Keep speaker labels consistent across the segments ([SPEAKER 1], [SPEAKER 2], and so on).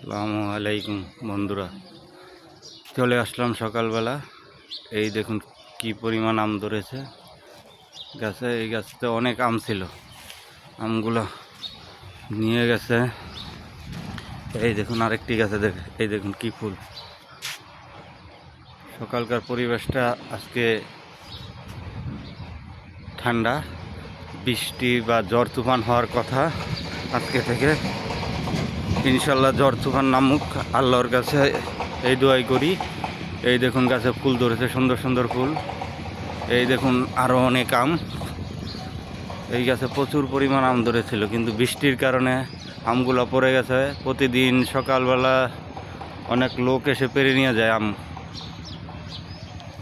[SPEAKER 1] আসসালামু আলাইকুম বন্ধুরা, চলে আসলাম সকালবেলা। এই দেখুন কি পরিমাণ আম ধরেছে গাছে। এই গাছতে অনেক আম ছিল, আমগুলো নিয়ে গেছে। এই দেখুন আরেকটি গাছে এই দেখুন কি ফুল। সকালকার পরিবেশটা আজকে ঠান্ডা, বৃষ্টি বা ঝড় তুফান হওয়ার কথা আজকে থেকে। ইনশাল্লাহ ঝড় তুফান নামুক, আল্লাহর কাছে এই দোয়াই করি। এই দেখুন গাছে ফুল ধরেছে, সুন্দর সুন্দর ফুল। এই দেখুন আরও অনেক আম। এই গাছে প্রচুর পরিমাণ আম ধরেছিল, কিন্তু বৃষ্টির কারণে আমগুলো পড়ে গেছে। প্রতিদিন সকালবেলা অনেক লোক এসে পেরে নিয়ে যায় আম।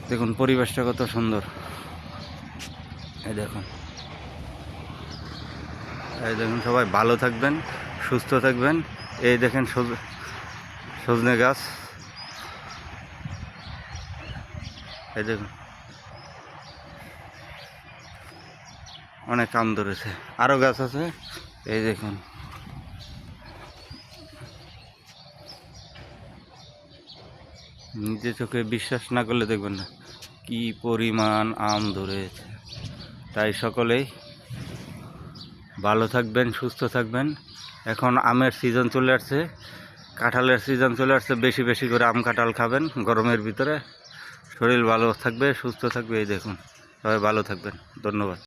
[SPEAKER 1] দেখুন পরিবেশটা কত সুন্দর। এই দেখুন, এই দেখুন সবাই ভালো থাকবেন, সুস্থ থাকবেন। এই দেখেন সজনে গাছ, এই দেখুন অনেক আম ধরেছে। আরও গাছ আছে, এই দেখুন। নিজে চোখে বিশ্বাস না করলে দেখবেন না কি পরিমাণ আম ধরেছে। তাই সকলেই ভালো থাকবেন, সুস্থ থাকবেন। এখন আমের সিজন চলে আসছে, কাঁঠালের সিজন চলে আসছে। বেশি বেশি করে আম কাঁঠাল খাবেন গরমের ভিতরে, শরীর ভালো থাকবে, সুস্থ থাকবে। এই দেখুন সবাই ভালো থাকবেন, ধন্যবাদ।